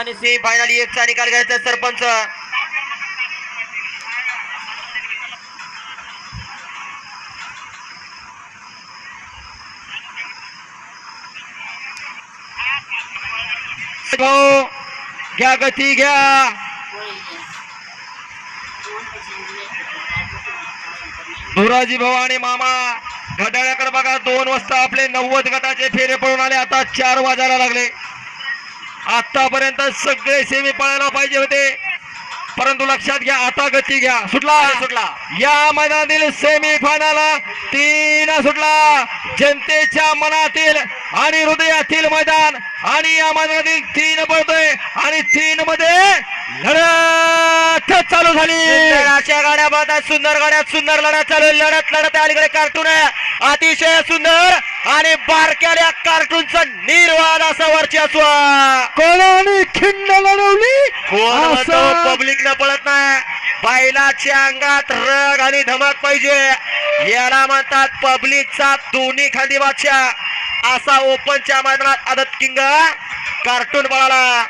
आणि semi final एकचा निकाल घ्यायचा सरपंच. घ्या गती घ्या. धुराजी भाऊ आणि मामा घड्याळाकडे बघा. 2 वाजता आपले 90 गटाचे फेरे पळून आले. आता 4 वाजायला लागले. आतापर्यंत सगळे सेमी पळायला पाहिजे होते, परंतु लक्षात घ्या आता गती घ्या. सुटला या मैदानातील सेमी फायनल 3 सुटला. जनतेच्या मनातील आणि हृदयातील मैदान आणि या मैदानातील 3 पळतोय आणि 3 मध्ये लढत चालू झाली. अशा गाड्या बाधा सुंदर गाड्यात सुंदर लढत चालू. लढत अलीकडे कार्टून आहे अतिशय सुंदर आणि बारक्याल्या कार्टूनचा निर्वाद असा वर्चस्व. कोणाने खिंड लढवली पब्लिक न पळत नाही. बैलाच्या अंगात रग आणि धमक पाहिजे. याला म्हणतात पब्लिकचा दोन्ही खांदी बादशाह. असा ओपनच्या मैदानात आदत किंग कार्टून पळाला.